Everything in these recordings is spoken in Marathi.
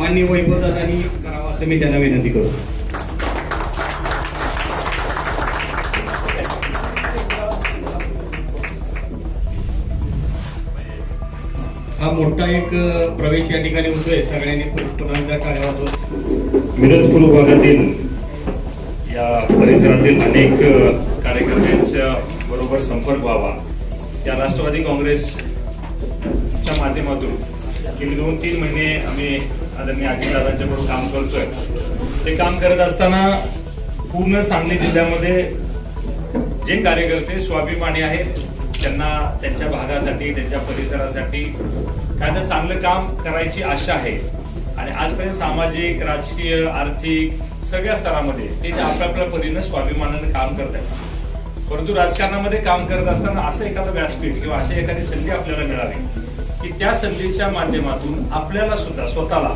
माननीय वैभवदादांनी करावा असं मी त्यांना विनंती करतो. हा मोठा एक प्रवेश या ठिकाणी होतोय. सगळ्यांनी पुन्हा एकदा टाळ्या वाजवत. मिरज पूर्व भागातील या परिसरातील अनेक कार्यकर्त्यांच्या बरोबर संपर्क व्हावा या राष्ट्रवादी काँग्रेसच्या माध्यमातून गेली 2-3 महिने आम्ही आदरणीय अजितदादांच्या बरोबर काम करतोय. ते काम करत असताना पूर्ण सांगली जिल्ह्यामध्ये जे कार्यकर्ते स्वाभिमानी आहेत त्यांना त्यांच्या भागासाठी त्यांच्या परिसरासाठी काय तर चांगलं काम करायची आशा आहे आणि आजपर्यंत सामाजिक राजकीय आर्थिक सगळ्या स्तरामध्ये ते आपापल्या परीनं स्वाभिमानानं काम करत आहेत. परंतु राजकारणामध्ये काम करत असताना असं एखादं व्यासपीठ किंवा अशी एखादी संधी आपल्याला मिळाली की त्या संधीच्या माध्यमातून आपल्याला सुद्धा स्वतःला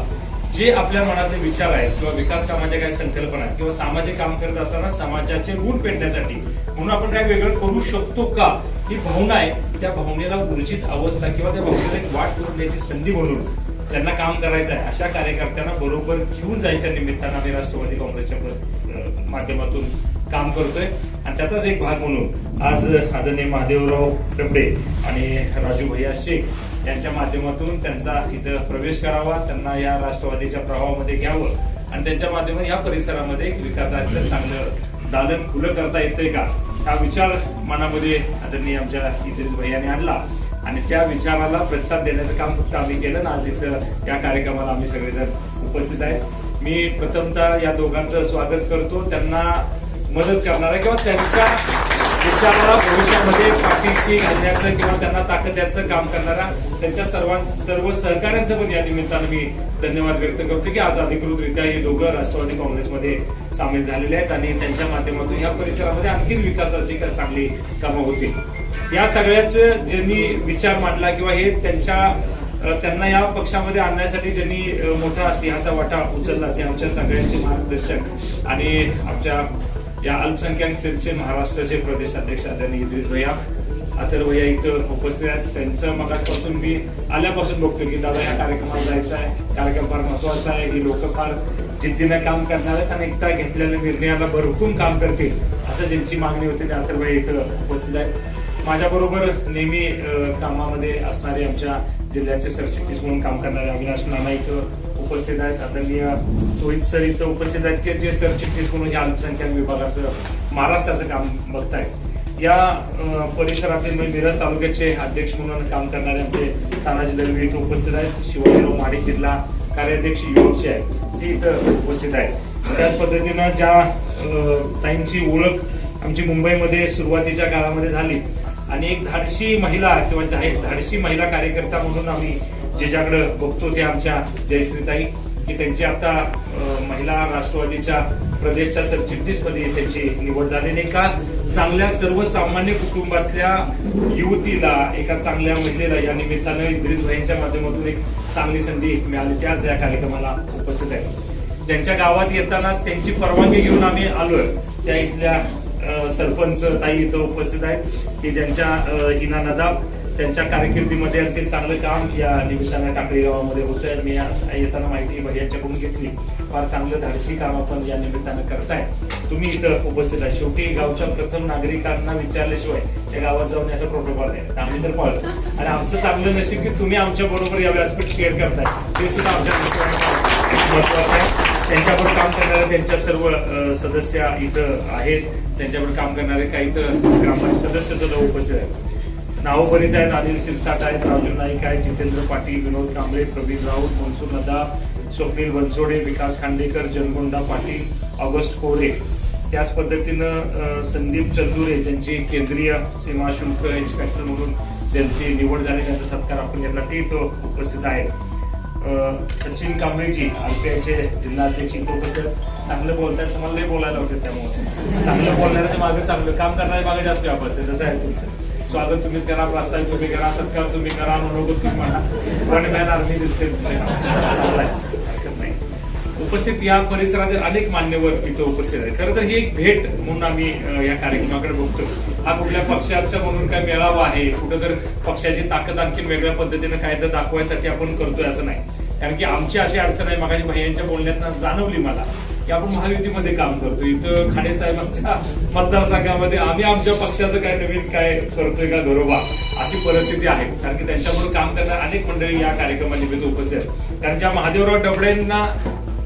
जे आपल्या मनातले विचार आहेत किंवा विकास कामाच्या काही संकल्पना आहेत किंवा सामाजिक काम करत असताना समाजाचे ऋण पेटण्यासाठी म्हणून आपण काय वेगळं करू शकतो का ही भावना आहे. त्या भावनेला ऊर्जित अवस्था किंवा त्या भावनेला एक वाट करून द्यायची संधी म्हणून त्यांना काम करायचं आहे अशा कार्यकर्त्यांना बरोबर घेऊन जायच्या निमित्तानं आम्ही राष्ट्रवादी काँग्रेसच्या माध्यमातून काम करतोय आणि त्याचाच एक भाग म्हणून आज आदरणीय महादेवराव कपडे आणि राजू भैया शेख यांच्या माध्यमातून त्यांचा इथं प्रवेश करावा, त्यांना या राष्ट्रवादीच्या प्रवाहामध्ये घ्यावं आणि त्यांच्या माध्यमातून या परिसरामध्ये एक विकासाचं चांगलं दालन खुलं करता येतंय का हा विचार मनामध्ये आदरणीय आमच्या इद्रिस भैयाने आणला आणि त्या विचाराला प्रतिसाद देण्याचं काम फक्त आम्ही केलं ना. आज इथं या कार्यक्रमाला आम्ही सगळेजण उपस्थित आहेत. मी प्रथमतः या दोघांचं स्वागत करतो. त्यांना मदत करणारा किंवा त्यांच्या विचाराला भविष्यामध्ये पाठीशी घालण्याचं किंवा त्यांना ताकद द्यायचं काम करणारा त्यांच्या सर्व सहकाऱ्यांचं पण या निमित्तानं मी धन्यवाद व्यक्त करतो की आज अधिकृतरित्या हे दोघं राष्ट्रवादी काँग्रेसमध्ये सामील झालेले आहेत आणि त्यांच्या माध्यमातून या परिसरामध्ये आणखी विकासाची चांगली कामं होतील. या सगळ्याच ज्यांनी विचार मांडला किंवा हे त्यांना या पक्षामध्ये आणण्यासाठी ज्यांनी मोठा सिंहाचा वाटा उचलला ते आमच्या सगळ्यांचे मार्गदर्शक आणि आमच्या या अल्पसंख्याक सेलचे महाराष्ट्राचे प्रदेशाध्यक्ष आदरणीय इद्रिस भैया अथर्व भैया इथं उपस्थित आहेत. त्यांचं मगाचपासून मी आल्यापासून बघतो की दादा या कार्यक्रमाला जायचं आहे, कार्यक्रम फार महत्वाचा आहे, ही लोक फार जिद्दीनं काम करणार आहेत आणि एकटा घेतलेल्या निर्णयाला भरपूर काम करतील असं ज्यांची मागणी होती ते अथर्व भैया इथं उपस्थित आहेत. माझ्याबरोबर नेहमी कामामध्ये असणारे आमच्या जिल्ह्याचे सरचिटणीस म्हणून काम करणारे अविनाश नाना इथं उपस्थित आहेत. आदरणीय रोहित सर इथं उपस्थित आहेत की जे सरचिटणीस म्हणून या अल्पसंख्याक विभागाचं महाराष्ट्राचं काम बघतायत. या परिसरातील मिरज तालुक्याचे अध्यक्ष म्हणून काम करणारे आमचे तानाजी दळवी इथं उपस्थित आहेत. शिवाजीराव माडिक जिल्हा कार्याध्यक्ष युवकचे आहेत ते इथं उपस्थित आहेत. त्याच पद्धतीनं ज्या ताईंची ओळख आमची मुंबईमध्ये सुरुवातीच्या काळामध्ये झाली आणि एक धाडशी महिला किंवा धाडशी महिला कार्यकर्ता म्हणून आम्ही ज्याच्याकडे बघतो ते आमच्या जयश्रीताई की त्यांची आता महिला राष्ट्रवादीच्या प्रदेशच्या सरचिटणीसमध्ये त्यांची निवड झालेली आहे. का चांगल्या सर्वसामान्य कुटुंबातल्या युवतीला एका चांगल्या महिलेला या निमित्तानं इद्रिस भाईंच्या माध्यमातून एक चांगली संधी मिळाली. त्याच या कार्यक्रमाला उपस्थित आहे. ज्यांच्या गावात येताना त्यांची परवानगी घेऊन आम्ही आलोय त्या इथल्या सरपंच ताई इथं उपस्थित आहेत की ज्यांच्या हिना नदाब त्यांच्या कारकिर्दीमध्ये ते चांगलं काम या निमित्तानं टाकळी गावामध्ये होत आहे. मी येताना माहिती भैयांच्याकडून घेतली. फार चांगलं धाडसी काम आपण या निमित्तानं करताय. तुम्ही इथं उपस्थित आहे. शेवटी गावच्या प्रथम नागरिकांना विचारल्याशिवाय त्या गावात जाऊन याचा प्रोटोकॉल आहे आम्ही तर पाळतो आणि आमचं चांगलं नशीब की तुम्ही आमच्या बरोबर या व्यासपीठ शेअर करताय ते सुद्धा आमच्या महत्वाचं आहे. त्यांच्यावर काम करणारे त्यांच्या सर्व सदस्य इथं आहेत. त्यांच्यावर काम करणारे काही इथं ग्रामपंचायत सदस्य सुद्धा उपस्थित आहेत. नाव बरीच आहेत. अनिल शिरसाट आहेत, राजू नाईक आहेत, जितेंद्र पाटील, विनोद कांबळे, प्रवीण राऊत, मनसूर नदाब, स्वप्नील बनसोडे, विकास खांडेकर, जनगोंडा पाटील, ऑगस्ट कोरे. त्याच पद्धतीनं संदीप चंदुरे ज्यांची केंद्रीय सीमा शुल्क इन्स्पेक्टर म्हणून त्यांची निवड झाली त्यांचा सत्कार आपण घेतला ते इथं उपस्थित आहेत. सचिन कांबळेजी आरपीआयचे जिल्हाध्यक्ष इथं उपस्थित. चांगलं बोलतात तुम्हाला लई बोलायला होते त्यामुळे चांगलं बोलणाऱ्याच्या मागे चांगलं काम करणाऱ्या मागे जास्त व्याप असते. जसं आहे तुमचं स्वागत तुम्हीच करा, प्रास्ताविक तुम्ही करा, सत्कार तुम्ही करा, मनोगत तुम्ही म्हणा. पण मॅन आर्मी दिसते तुमचे चांगलं आहे, हरकत नाही. उपस्थित या परिसरातील अनेक मान्यवर इथं उपस्थित आहेत. खरं तर ही एक भेट म्हणून आम्ही या कार्यक्रमाकडे बघतो. हा कुठल्या पक्षाचा म्हणून काय मेळावा आहे, कुठं तर पक्षाची ताकद आणखी वेगळ्या पद्धतीने काय तर दाखवायसाठी आपण करतोय असं नाही. कारण की आमची अशी अडचण आहे, मगाशी भैयांच्या बोलण्यात जाणवली मला की आपण महायुतीमध्ये काम करतो. इथं खाडे साहेबांच्या मतदारसंघामध्ये आम्ही आमच्या पक्षाचं काय नवीन काय करतोय का घरोबा, अशी परिस्थिती आहे. कारण की त्यांच्याबरोबर काम करणारे अनेक मंडळी या कार्यक्रमानिमित्त उपस्थित आहेत. कारण ज्या महादेवराव डबळेंना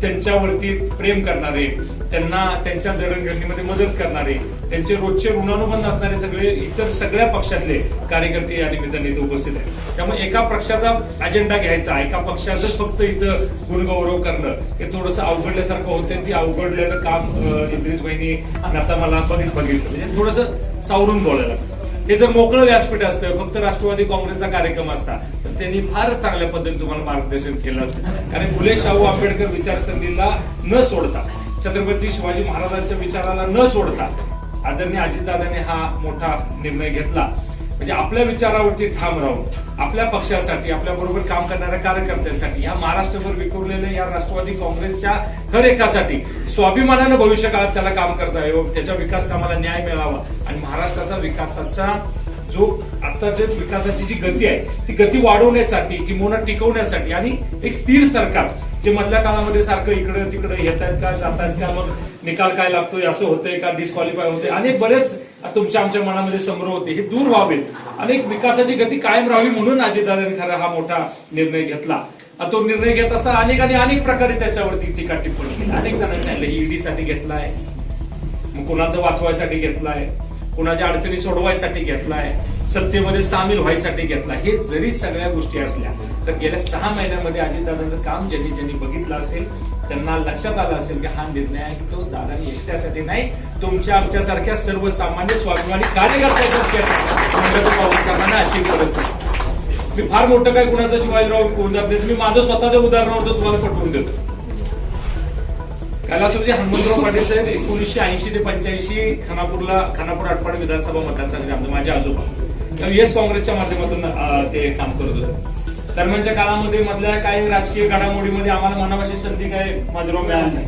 त्यांच्यावरती प्रेम करणारे, त्यांना त्यांच्या जडणघडणीमध्ये मदत करणारे, त्यांचे रोजचे ऋणानुबंध असणारे सगळे इतर सगळ्या पक्षातले कार्यकर्ते या निमित्ताने इथे उपस्थित आहेत. त्यामुळे एका पक्षाचा अजेंडा घ्यायचा, एका पक्षाचंच फक्त इथं गुणगौरव करणं हे थोडंसं अवघडल्यासारखं होतं. ती अवघडलेलं काम इद्रिस भाईंनी आता मला बघितलं म्हणजे थोडंसं सावरून बोलायला. हे जर मोकळं व्यासपीठ असतं, फक्त राष्ट्रवादी काँग्रेसचा कार्यक्रम असता, तर त्यांनी फार चांगल्या पद्धतीने तुम्हाला मार्गदर्शन केलं असतं. कारण फुले शाहू आंबेडकर विचारसरणीला न सोडता, छत्रपती शिवाजी महाराजांच्या विचाराला न सोडता आदरणीय अजितदादांनी हा मोठा निर्णय घेतला. म्हणजे आपल्या विचारावरती ठाम राहून आपल्या पक्षासाठी, आपल्या बरोबर काम करणाऱ्या कार्यकर्त्यांसाठी, या महाराष्ट्रभर विखुरलेल्या या राष्ट्रवादी काँग्रेसच्या हर एकासाठी स्वाभिमानानं भविष्य काळात त्याला काम करता यावं, त्याच्या विकास कामाला न्याय मिळावा आणि महाराष्ट्राचा विकासाचा जो आत्ताच्या विकासाची जी गती आहे ती गती वाढवण्यासाठी, किंवा टिकवण्यासाठी आणि एक स्थिर सरकार जे मधल्या काळामध्ये सारखं इकडं तिकडे येत आहेत का, जात आहेत का, मग निकाल काय लागतोय, असं होतंय का, डिस्क्वालिफाय होते, अनेक बरेच तुमच्या आमच्या मनामध्ये संभ्रम होते, हे दूर व्हावेत, अनेक विकासाची गती कायम राहावी म्हणून अजितदादांनी खरा हा मोठा निर्णय घेतला. तो निर्णय घेत असताना अनेक प्रकारे त्याच्यावरती टीका टिप्पणी केली. अनेक जणांनी सांगितलं ईडी साठी घेतलाय, मग कुणाला वाचवायसाठी घेतलाय, कुणाच्या अडचणी सोडवायसाठी घेतलाय, सत्तेमध्ये सामील व्हायसाठी घेतला. हे जरी सगळ्या गोष्टी असल्या तर गेल्या 6 महिन्यामध्ये अजितदादांचं काम ज्यांनी बघितलं असेल त्यांना लक्षात आलं असेल की हा निर्णय आहे तो दादांनी एकट्यासाठी नाही, तुमच्या आमच्यासारख्या सर्वसामान्य स्वाभिमानी कार्यकर्त्यांना अशी गरज आहे. मी फार मोठं काय कुणाचं शिवाजीराव कोणतात नाही, मी माझं स्वतःच्या उदाहरणावर तुम्हाला पटवून देतो. कैलासवासी हनुमंतराव पाटील साहेब 1980 ते 85 खानापूर आटपाडी विधानसभा मतदारसंघाचे माझे आजोबा एस काँग्रेसच्या माध्यमातून ते काम करत होते. दरम्यानच्या काळामध्ये मधल्या काही राजकीय घडामोडीमध्ये आम्हाला मनापाशी संधी काय माझ्यावर मिळाली नाही.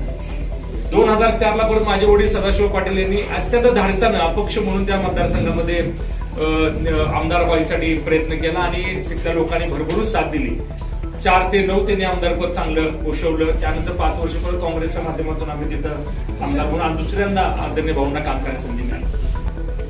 2004 ला परत माझे वडील सदाशिव पाटील यांनी अत्यंत धाडसानं अपक्ष म्हणून त्या मतदारसंघामध्ये आमदार व्हायसाठी प्रयत्न केला आणि तिथल्या लोकांनी भरभरून साथ दिली. 4 ते 9 त्यांनी आमदारपद चांगलं भूषवलं. त्यानंतर 5 वर्ष परत काँग्रेसच्या माध्यमातून आम्ही तिथं आमदार म्हणून आणि दुसऱ्यांदा आदरणीय भाऊंना काम करायला संधी मिळाली.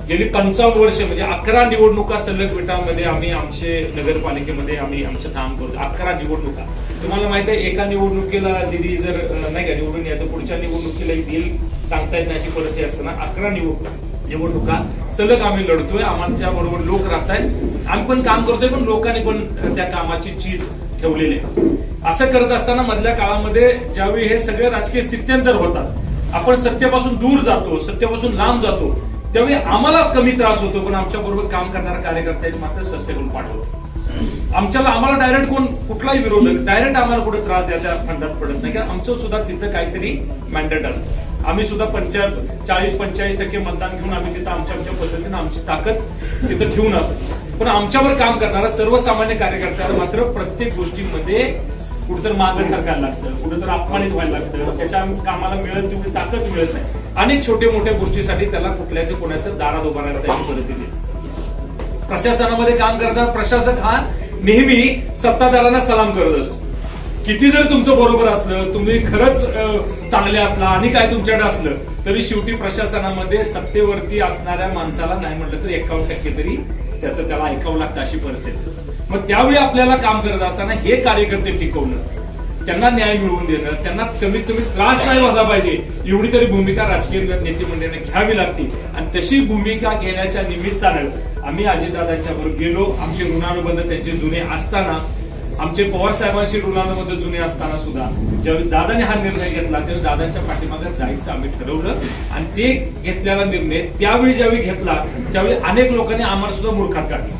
गेली 55 वर्ष म्हणजे 11 निवडणुका सलग विटामध्ये आम्ही आमचे नगरपालिकेमध्ये आम्ही आमचं काम करतो. 11 निवडणुका. तुम्हाला माहिती आहे एका निवडणुकीला निधी जर नाही का निवडून यायचं पुढच्या निवडणुकीला येईल सांगता येत नाही अशी परिस्थिती असताना 11 निवडणुका सलग आम्ही लढतोय. आमच्या बरोबर लोक राहत आहेत, आम्ही पण काम करतोय, पण लोकांनी पण त्या कामाची चीज ठेवलेली आहे. असं करत असताना मधल्या काळामध्ये ज्यावेळी हे सगळे राजकीय स्थित्यंतर होतात, आपण सत्तेपासून दूर जातो, सत्तेपासून लांब जातो, त्यावेळी आम्हाला कमी त्रास होतो, पण आमच्या बरोबर काम करणाऱ्या कार्यकर्त्याचे मात्र सस्य करून पाठवतो. आम्हाला डायरेक्ट कुठलाही विरोधक डायरेक्ट आम्हाला कुठे त्रास द्यायच्या फंडात पडत नाही, कारण आमचं सुद्धा तिथं काहीतरी मॅन्डेट असतं. आम्ही सुद्धा 40-45% मतदान घेऊन आम्ही तिथं आमच्या पद्धतीने आमची ताकद तिथं ठेवून असतो. पण आमच्यावर काम करणारा सर्वसामान्य कार्यकर्त्याला मात्र प्रत्येक गोष्टीमध्ये कुठेतरी मागे सरकायला लागतं, कुठेतरी अपमानित व्हायला लागतं, त्याच्या कामाला मिळत तेवढी ताकद मिळत नाही. अनेक छोट्या मोठ्या गोष्टीसाठी त्याला कुठल्याच्या कोणाचं दारात उभा राहायची परिस्थिती. प्रशासनामध्ये काम करता प्रशासक हा नेहमी सत्ताधाऱ्यांना सलाम करत असतो. किती जर तुमचं बरोबर असलं, तुम्ही खरंच चांगले असला आणि काय तुमच्याकडे असलं तरी शेवटी प्रशासनामध्ये सत्तेवरती असणाऱ्या माणसाला नाही म्हटलं तर 51% तरी त्याला ऐकावं लागतं अशी परिस्थिती. मग त्यावेळी आपल्याला काम करत असताना हे कार्यकर्ते टिकवणं, त्यांना न्याय मिळवून देणं, त्यांना कमीत कमी त्रास नाही व्हायला पाहिजे एवढी तरी भूमिका राजकीय नेते मंडळीने घ्यावी लागते. आणि तशी भूमिका घेण्याच्या निमित्तानं आम्ही अजितदादांच्या बरोबर गेलो. आमचे ऋणानुबंध त्यांचे जुने असताना, आमचे पवार साहेबांशी ऋणानुबंध जुने असताना सुद्धा ज्यावेळी दादाने हा निर्णय घेतला त्यावेळी दादांच्या पाठीमागे जायचं आम्ही ठरवलं. आणि ते घेतलेला निर्णय त्यावेळी ज्यावेळी घेतला त्यावेळी अनेक लोकांनी आम्हाला सुद्धा मूर्खात काढलं.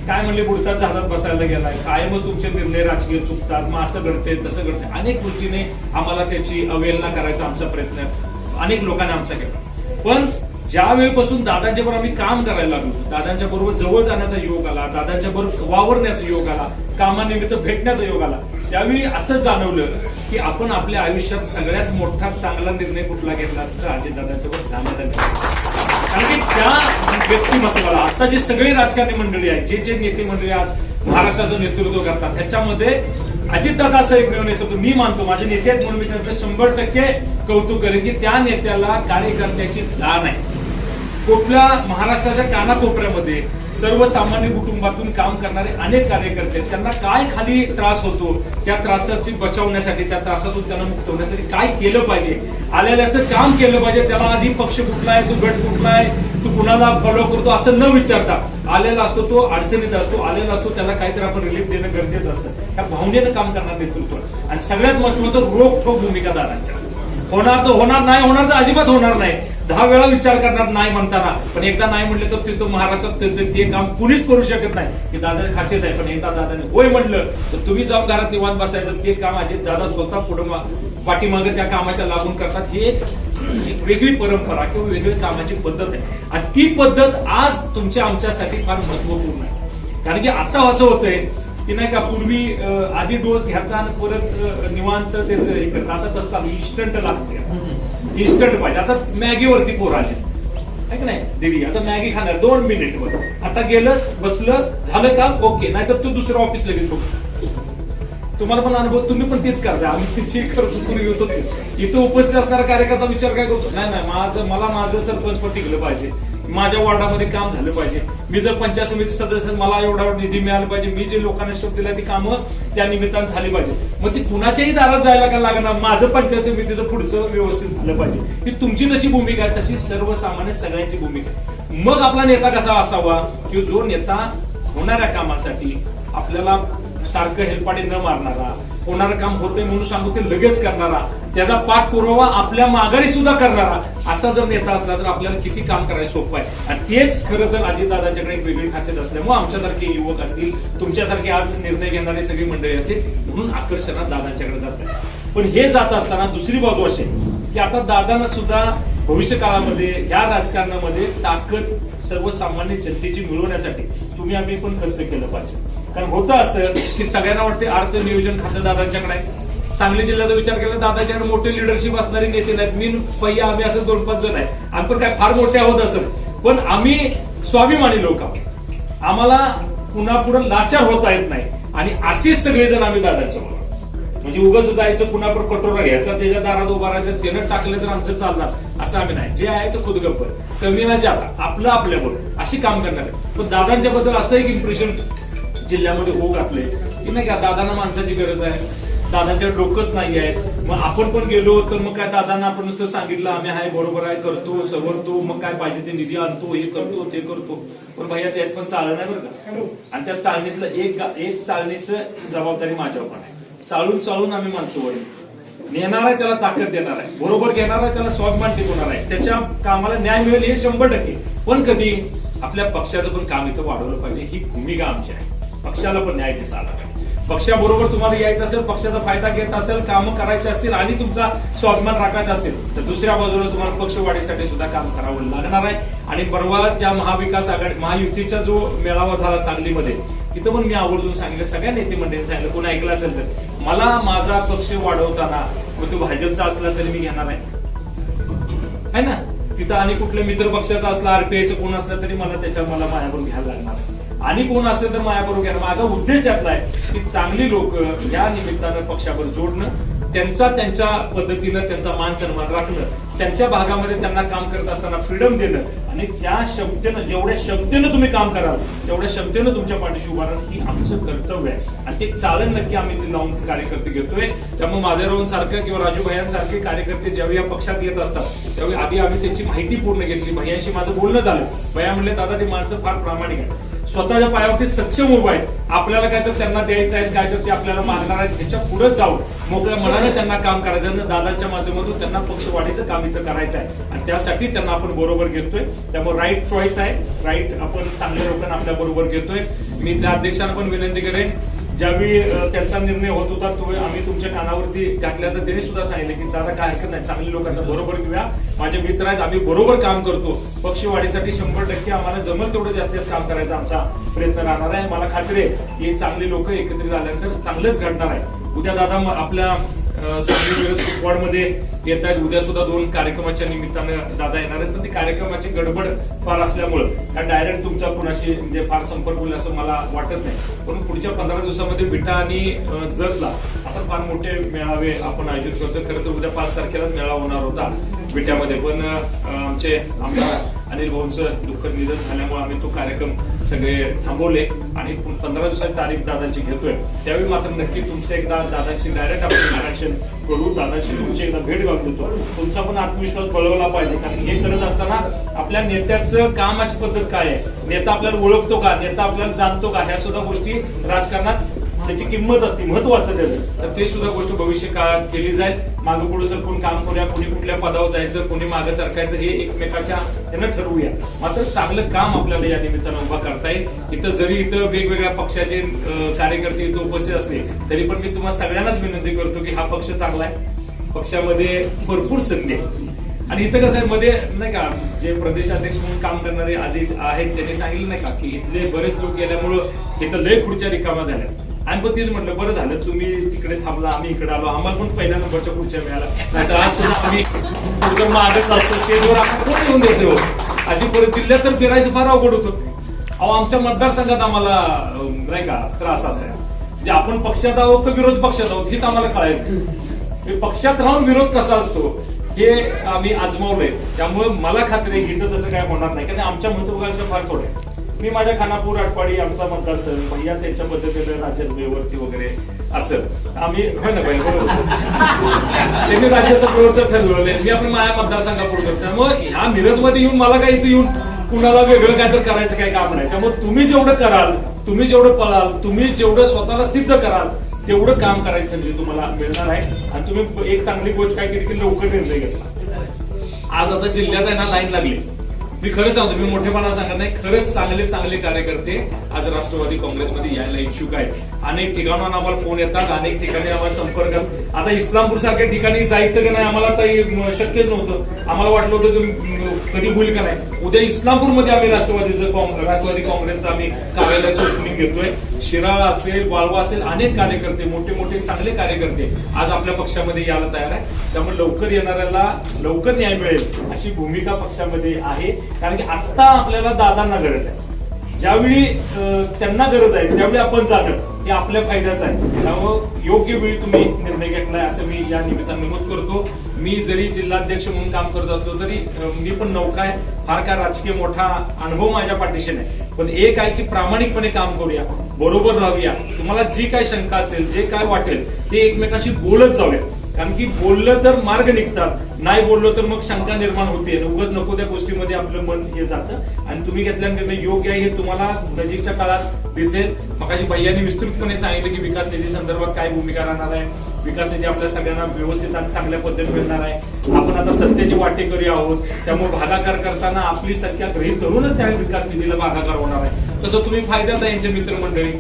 काय म्हणले बुडतात झाडात बसायला गेलाय, कायमच तुमचे निर्णय राजकीय चुकतात, मग असं घडते तसं घडते. अनेक गोष्टीने आम्हाला त्याची अवहेलना करायचा आमचा प्रयत्न अनेक लोकांनी आमचा केला. पण ज्या वेळेपासून दादांच्या बरोबर आम्ही काम करायला लागलो, दादांच्या बरोबर जवळ जाण्याचा योग आला, दादांच्या बरोबर वावरण्याचा योग आला, कामानिमित्त भेटण्याचा योग आला, त्यावेळी असं जाणवलं की आपण आपल्या आयुष्यात सगळ्यात मोठा चांगला निर्णय कुठला घेतला असता अजितदादांच्या बरोबर जाण्याचा. कारण की त्या व्यक्तिमत्वाला आता जे सगळे राजकारणी मंडळी आहेत, जे नेते मंडळी आज महाराष्ट्राचं नेतृत्व करतात, त्याच्यामध्ये अजितदादा असं एकमेव नेतृत्व मी मानतो, माझे नेते आहेत म्हणून मी त्यांचं 100% कौतुक करेन की त्या नेत्याला कार्यकर्त्याची जाण आहे. कुठल्या महाराष्ट्राच्या कानाकोपऱ्यामध्ये सर्वसामान्य कुटुंबातून काम करणारे अनेक कार्यकर्ते आहेत. त्यांना काय खाली त्रास होतो, त्या त्रासाची बचावण्यासाठी, त्या त्रासातून त्यांना मुक्त होण्यासाठी काय केलं पाहिजे, आलेल्याचं काम केलं पाहिजे. त्याला आधी पक्ष कुठला आहे, तू गट कुठला आहे, तू कुणाला फॉलो करतो असं न विचारता आलेला असतो तो अडचणीत असतो, आलेला असतो त्याला काहीतरी आपण रिलीफ देणं गरजेचं असतं. त्या भावनेनं काम करणार नेतृत्व आणि सगळ्यात महत्वाचं रोखठोक भूमिका दादांच्या. होणार तर होणार, नाही होणार तर अजिबात होणार नाही. 10 वेळा विचार करणार नाही म्हणताना, पण एकदा नाही म्हटलं तर तिथं महाराष्ट्रात ते काम कुणीच करू शकत नाही. हे दादाची खासियत आहे. पण एकदा दादाने होय म्हटलं तर तुम्ही जाऊन घरात निवांत बसायचं. ते काम अजित दादा स्वतः पुढे पाठीमागे त्या कामाच्या लागून करतात. हे एक वेगळी परंपरा किंवा वेगळी कामाची पद्धत आहे आणि ती पद्धत आज तुमच्या आमच्यासाठी फार महत्वपूर्ण आहे. कारण की आता असं होतंय की नाही का, पूर्वी आधी डोस घ्यायचा आणि परत निवांत त्याचं हे करतात. आता तसं चालू इन्स्टंट लागते, इन्स्टंट पाहिजे. आता मॅगीवरती पोर आले आहे की नाही, दीदी आता मॅगी खाणार 2 मिनिटवर. आता गेलं बसलं झालं का ओके, नाहीतर तू दुसरं ऑफिस लगेच बघतो. तुम्हाला पण अनुभव, तुम्ही पण तेच करता. आम्ही जे करतो पूर्वी होतो इथं उपस्थित असणारा कार्यकर्ता विचार काय करतो, नाही मला माझं सरपंच पण टिकलं पाहिजे, माझ्या वॉर्डामध्ये काम झालं पाहिजे, मी जर पंचायत समिती सदस्य मला एवढा निधी मिळाला पाहिजे, मी जे लोकांना शब्द दिला ती कामं त्या निमित्तानं झाली पाहिजे. मग ती कुणाच्याही दारात जायला का लागणार, माझं पंचायत समितीचं पुढचं व्यवस्थित झालं पाहिजे. ही तुमची जशी भूमिका आहे तशी सर्वसामान्य सगळ्यांची भूमिका आहे. मग आपला नेता कसा असावा की जो नेता होणाऱ्या कामासाठी आपल्याला सारखं हेलपाडी न मारणारा, होणारं काम होतंय म्हणून सांगू ते लगेच करणारा, त्याचा पाठपुरावा आपल्या माघारी सुद्धा करणारा असा जर नेता असला तर आपल्याला किती काम करायला सोपं आहे. आणि तेच खरं तर अजितदादांच्याकडे एक वेगळी खासियत असल्यामुळे आमच्यासारखे युवक असतील, तुमच्यासारखे आज निर्णय घेणारी सगळी मंडळी असतील म्हणून आकर्षणात दादांच्याकडे जातात. पण हे जात असताना दुसरी बाजू अशी की आता दादांना सुद्धा भविष्य काळामध्ये या राजकारणामध्ये ताकद सर्वसामान्य जनतेची मिळवण्यासाठी तुम्ही आम्ही पण कष्ट केलं पाहिजे. कारण होतं असं की सगळ्यांना वाटते अर्थ नियोजन खातं दादांच्याकडे आहे. सांगली जिल्ह्याचा विचार केला दादाच्याकडे मोठे लिडरशिप असणारे नेते नाहीत. मी पहिला आम्ही असं 2-5 जण आहे. आम्ही पण काय फार मोठे आहोत असं, पण आम्ही स्वाभिमानी लोक आहोत. आम्हाला पुन्हा पुढे लाचार होता येत नाही आणि असेच सगळेजण आम्ही दादांच्या बरोबर. म्हणजे उगाच जायचं पुन्हा पण कटोरा घ्यायचा, त्याच्या दारात उभा राहायचं, त्यानं टाकलं तर आमचं चालणार असं आम्ही नाही. जे आहे ते खुद गप्पर कमी ना जाता आपलं आपल्याबरोबर अशी काम करणार आहे. पण दादांच्या बद्दल असं एक इम्प्रेशन जिल्ह्यामध्ये होऊ घातले की नाही का, दादांना माणसाची गरज आहे, दादांच्या डोकंच नाही आहे. मग आपण पण गेलो तर मग काय दादांना आपण नुसतं सांगितलं आम्ही आहे बरोबर आहे करतो सवरतो, मग काय पाहिजे ते निधी आणतो, हे करतो ते करतो. पण भैया त्यात पण चालणार नाही बरं का. आणि त्या चालणीतलं एक चालणीचं जबाबदारी माझ्यावर पण आहे. चालून चालून आम्ही माणसं वळू नेणार आहे, त्याला ताकद देणार आहे, बरोबर घेणार आहे, त्याला स्वाभिमान टिकवणार आहे, त्याच्या कामाला न्याय मिळेल हे 100%. पण कधी आपल्या पक्षाचं पण काम इथं वाढवलं पाहिजे ही भूमिका आमची आहे. पक्षाला पण न्याय देता आला पाहिजे. पक्षाबरोबर तुम्हाला यायचं असेल, पक्षाचा फायदा घेत असेल, कामं करायचे असतील आणि तुमचा स्वाभिमान राखायचा असेल तर दुसऱ्या बाजूला तुम्हाला पक्षवाढीसाठी सुद्धा काम करावं लागणार आहे. आणि परवा ज्या महाविकास आघाडी महायुतीचा जो मेळावा झाला सांगलीमध्ये तिथं पण मी आवर्जून सांगितलं, सगळ्या नेते मंडळींनी सांगितलं, कोणी ऐकलं असेल तर मला माझा पक्ष वाढवताना मग तो भाजपचा असला तरी मी घेणार आहे ना. तिथं आणि कुठल्या मित्र पक्षाचा असला, आरपीआयचं कोण असलं तरी मला माझ्याकडून घ्यायला लागणार आहे. आणि कोण असेल तर माझ्याबरोबर घ्या. माझा उद्देश त्यातला आहे की चांगली लोक या निमित्तानं पक्षावर जोडणं, त्यांच्या पद्धतीनं त्यांचा मान सन्मान राखणं, त्यांच्या भागामध्ये त्यांना काम करत असताना फ्रीडम देणं आणि त्या क्षमतेनं जेवढ्या क्षमतेनं तुम्ही काम कराल तेवढ्या क्षमतेनं तुमच्या पाठीशी उभा राहणं ही आमचं कर्तव्य आहे. आणि ते चालन नक्की आम्ही ते लावून कार्यकर्ते घेतोय. त्यामुळे माधवराव सारखं किंवा राजू भैयांसारखे कार्यकर्ते ज्यावेळी या पक्षात येत असतात त्यावेळी आधी आम्ही त्याची माहिती पूर्ण घेतली. भैयांशी माझं बोलणं झालं. भैया म्हणले दादा ते माणसं फार प्रामाणिक आहे, स्वतःच्या पायावरती सक्षम उभा आहेत, आपल्याला काय तर त्यांना द्यायचं आहे, काय तर ते आपल्याला मागणार आहेत, ह्याच्या पुढे जाऊन मोकळ्या मनाने त्यांना काम करायचं आहे. दादांच्या माध्यमातून त्यांना पक्षवाढीचं काम इथं करायचं आहे आणि त्यासाठी त्यांना आपण बरोबर घेतोय. त्यामुळे राईट चॉईस आहे, राईट आपण चांगल्या लोकांना आपल्या बरोबर घेतोय. मी त्या अध्यक्षांना पण विनंती करेन, ज्यावेळी त्यांचा निर्णय होत होता तो आम्ही तुमच्या कानावरती घातल्या तर त्यांनी सुद्धा सांगितलं की दादा काय हरकत नाही, चांगल्या लोकांना बरोबर घेऊया, माझे मित्र आहेत, आम्ही बरोबर काम करतो, पक्षवाढीसाठी 100% आम्हाला जमल तेवढं जास्तीत काम करायचा आमचा प्रयत्न राहणार आहे. मला खात्री आहे की चांगली लोक एकत्रित आल्यानंतर चांगलंच घडणार आहे. उद्या दादा आपल्या सांगली मिरज कुपवाडमध्ये येत आहेत. उद्या सुद्धा 2 कार्यक्रमाच्या निमित्तानं दादा येणार आहेत. पण ती कार्यक्रमाची गडबड फार असल्यामुळं कारण डायरेक्ट तुमचा कुणाशी म्हणजे फार संपर्क होईल असं मला वाटत नाही. पण पुढच्या 15 दिवसामध्ये विटा आणि जतला आपण फार मोठे मेळावे आपण आयोजित करतो. खरं तर उद्या 5 तारखेलाच मेळावा होणार होता विट्यामध्ये, पण आमचे आमदार अनिल भाऊंचं दुःखद निधन झाल्यामुळे आम्ही तो कार्यक्रम सगळे थांबवले आणि 15 दिवसाची तारीख दादांची घेतोय. त्यावेळी मात्र नक्की तुमचं एकदा दादांशी डायरेक्ट आपण इंटरॅक्शन करू, दादांशी तुमची एकदा भेट घालून देतो. तुमचा पण आत्मविश्वास बळवला पाहिजे, कारण हे करत असताना आपल्या नेत्याचं कामाची पद्धत काय आहे, नेता आपल्याला ओळखतो का, नेता आपल्याला जाणतो का, ह्या सुद्धा गोष्टी राजकारणात त्याची किंमत असते, महत्व असतं त्याचं. तर ते सुद्धा गोष्ट भविष्य काळात केली जाईल. मागं पुढे सर कोण काम करूया, कोणी कुठल्या पदावर जायचं, कोणी मागं सरकायचं, हे एकमेकाच्या यानं ठरवूया. मात्र चांगलं काम आपल्याला या निमित्तानं उभा करता येईल. इथं जरी इथं वेगवेगळ्या पक्षाचे कार्यकर्ते इथं उपस्थित असले तरी पण मी तुम्हाला सगळ्यांनाच विनंती करतो की हा पक्ष चांगला आहे, पक्षामध्ये भरपूर संधी आहे. आणि इथं कसं आहे मध्ये नाही का, जे प्रदेशाध्यक्ष म्हणून काम करणारे आधी आहेत त्यांनी सांगितलं नाही का की इथले बरेच लोक गेल्यामुळं इथं लय खुर्च्या रिकामा झाल्या. आणि पण तेच म्हटलं बरं झालं तुम्ही तिकडे थांबला, आम्ही इकडे आलो, आम्हाला पण पहिल्या नंबरच्या खुर्च्या मिळाल्या. नाहीतर आज सुद्धा आम्ही पुढं मागच असतो, स्टेजवर आपण कोण येऊन देतो. अशी जिल्ह्यात तर फिरायचं फार अवघड होतं. अहो आमच्या मतदारसंघात आम्हाला नाही का त्रास असा आहे, म्हणजे आपण पक्षात आहोत का विरोध पक्षात आहोत हेच आम्हाला कळायचं. पक्षात राहून विरोध कसा असतो हे आम्ही आजमावलंय. त्यामुळे मला खात्री आहे इथं तसं काय होणार नाही, कारण आमच्या मतदारांचं फार थोडं आहे. मी माझ्या खानापूर आटपाडी आमचा मतदारसंघ भैया त्यांच्या पद्धतीने राज्यसभेवरती वगैरे असं आम्ही होय ना भैया बरोबर त्यांनी राज्यसभेवरचं ठरवलंय, मी आपण माझ्या मतदारसंघापुढे करतो. त्यामुळे ह्या मिरजमध्ये येऊन मला काय इथं येऊन कुणाला वेगळं काय तर करायचं काही काम नाही. त्यामुळे तुम्ही जेवढं कराल, तुम्ही जेवढं पळाल, तुम्ही जेवढं स्वतःला सिद्ध कराल तेवढं काम करायची संधी तुम्हाला मिळणार आहे. आणि तुम्ही एक चांगली गोष्ट काय केली की लवकर निर्णय घेतला. आज आता जिल्ह्यात आहे ना लाईन लागली. मी खरं सांगतो, मी मोठेपणा सांगत नाही, खरंच चांगले कार्यकर्ते आज राष्ट्रवादी काँग्रेसमध्ये यायला इच्छुक आहेत. अनेक ठिकाणाहून आम्हाला फोन येतात, अनेक ठिकाणी आम्हाला संपर्क. आता इस्लामपूर सारख्या ठिकाणी जायचं की नाही आम्हाला तर शक्यच नव्हतं. आम्हाला वाटलं होतं की कधी होईल का नाही. उद्या इस्लामपूरमध्ये आम्ही राष्ट्रवादी काँग्रेसचं आम्ही कार्यालयाचं ओपनिंग घेतोय. शिराळा असेल, वाळवा असेल, अनेक कार्यकर्ते मोठे चांगले कार्यकर्ते आज आपल्या पक्षामध्ये यायला तयार आहे. त्यामुळे लवकर येणाऱ्याला लवकर न्याय मिळेल अशी भूमिका पक्षामध्ये आहे. कारण की आता आपल्याला दादांना गरज आहे, ज्यावेळी त्यांना गरज आहे त्यावेळी आपण जाणं हे आपल्या फायद्याचं आहे. त्यामुळे योग्य वेळी तुम्ही निर्णय घेतलाय असं मी या निमित्तानं नमूद करतो. मी जरी जिल्हाध्यक्ष म्हणून काम करत असलो तरी मी पण नौका आहे, फार काय राजकीय मोठा अनुभव माझ्या पाठीशी नाही. पण एक आहे की प्रामाणिकपणे काम करूया, बरोबर राहूया. तुम्हाला जी काय शंका असेल, जे काय वाटेल ते एकमेकांशी बोलत जाऊया. कारण की बोललं तर मार्ग निघतात, नाही बोललो तर मग शंका निर्माण होते. उगाच नको त्या गोष्टीमध्ये आपलं मन हे जातं. आणि तुम्ही घेतलेला निर्णय योग्य आहे हे तुम्हाला नजीकच्या काळात दिसेल. मगाशी भैयानी विस्तृतपणे सांगितलं की विकास निधी संदर्भात काय भूमिका राहणार आहे. विकास निधी आपल्या सगळ्यांना व्यवस्थित आणि चांगल्या पद्धतीने मिळणार आहे. आपण आता सत्तेचे वाटेकरी आहोत, त्यामुळे भागाकार करताना आपली संख्या गृहीत धरूनच त्या विकास निधीला भागाकार होणार आहे. तसं तुम्ही फायद्यात आहे यांचे मित्रमंडळी.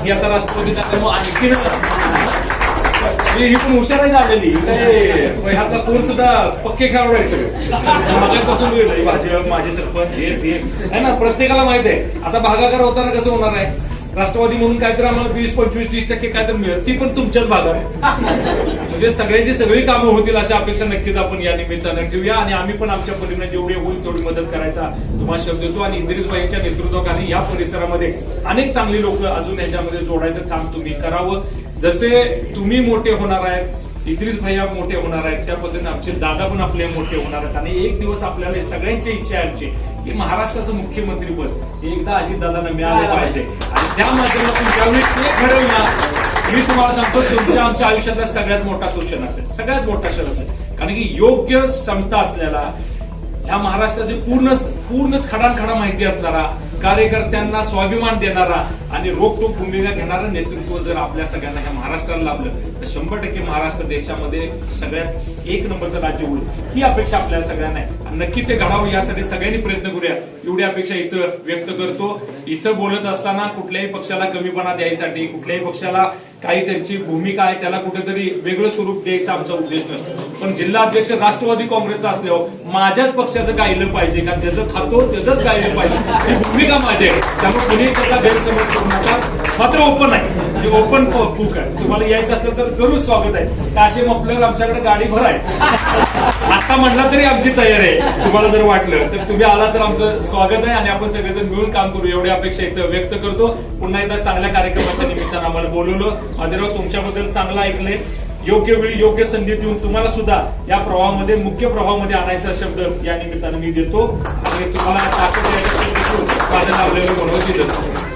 हे आता राष्ट्रपती आणखी ही पण हुशाराही झालेली काय ह्यातला कोण सुद्धा पक्के खेळाडू आहेत सगळे. मागापासून भाजप माझे सरपंच हे ते आहे ना, प्रत्येकाला माहित आहे. आता भागाकार होताना कसं होणार आहे, राष्ट्रवादी म्हणून काहीतरी आम्हाला 20, 25, 30% काहीतरी मिळत, ती पण तुमच्याच भागात. म्हणजे सगळ्याची सगळी कामं होतील अशी अपेक्षा नक्कीच आपण या निमित्तानं ठेवूया. आणि आम्ही पण आमच्या परीने जेवढी होईल तेवढी मदत करायचा तुम्हाला शब्द देतो. आणि इंद्रिसबाईंच्या नेतृत्वाखाली या परिसरामध्ये अनेक चांगली लोक अजून ह्याच्यामध्ये जोडायचं काम तुम्ही करावं. जसे तुम्ही मोठे होणार आहेत, इद्रिस भैया मोठे होणार आहेत, त्या पद्धतीने आमचे दादा पण आपले मोठे होणार आहेत. आणि एक दिवस आपल्याला सगळ्यांची इच्छा आहे आमची की महाराष्ट्राचं मुख्यमंत्रीपद एकदा अजितदादांना मिळालं पाहिजे. आणि त्या माध्यमातून ज्यावेळी ते घडवलं ना, मी तुम्हाला सांगतो तुमच्या आमच्या आयुष्यातला सगळ्यात मोठा तो क्षण असेल, सगळ्यात मोठा क्षण असेल. कारण की योग्य क्षमता असलेला, या महाराष्ट्राची पूर्णच खडानखडा माहिती असणारा, कार्यकर्त्यांना स्वाभिमान देणारा आणि रोखठोक भूमिका घेणारं नेतृत्व जर आपल्या सगळ्यांना ह्या महाराष्ट्राला लाभलं तर 100% महाराष्ट्र देशामध्ये सगळ्यात एक नंबरचं राज्य होईल ही अपेक्षा आपल्याला सगळ्यांना आहे. आणि नक्की ते घडावं यासाठी सगळ्यांनी प्रयत्न करूया एवढी अपेक्षा इथं व्यक्त करतो. इथं बोलत असताना कुठल्याही पक्षाला कमीपणा द्यायसाठी, कुठल्याही पक्षाला काही त्यांची भूमिका आहे त्याला कुठेतरी वेगळं स्वरूप द्यायचा आमचा उद्देश नसतो. पण जिल्हा अध्यक्ष राष्ट्रवादी काँग्रेसचा असल्यावर माझ्याच पक्षाचं गायलं पाहिजे का ज्याचं खातो त्याचंच गायलं पाहिजे ही भूमिका माझी आहे. त्यामुळे कुणी त्याचा गैरसमज करू नका. मात्र ओपन आहे म्हणजे ओपन बुक आहे. तुम्हाला यायचं असेल तर जरूर स्वागत आहे. का असे मफलर आमच्याकडे गाडी भर आहे. आता म्हटलं तरी आमची तयारी आहे. तुम्हाला जर वाटलं तर तुम्ही आला तर आमचं स्वागत आहे आणि आपण सगळेजण मिळून काम करू एवढी अपेक्षा इथं व्यक्त करतो. पुन्हा एकदा चांगल्या कार्यक्रमाच्या निमित्तानं आम्हाला बोलवलं. आदिराव तुमच्याबद्दल चांगलं ऐकलंय. योग्य वेळी योग्य संधी देऊन तुम्हाला सुद्धा या प्रवाहामध्ये मुख्य प्रवाहामध्ये आणायचा शब्द या निमित्तानं मी देतो आणि तुम्हाला ताकद माझं लावलेलं मनोज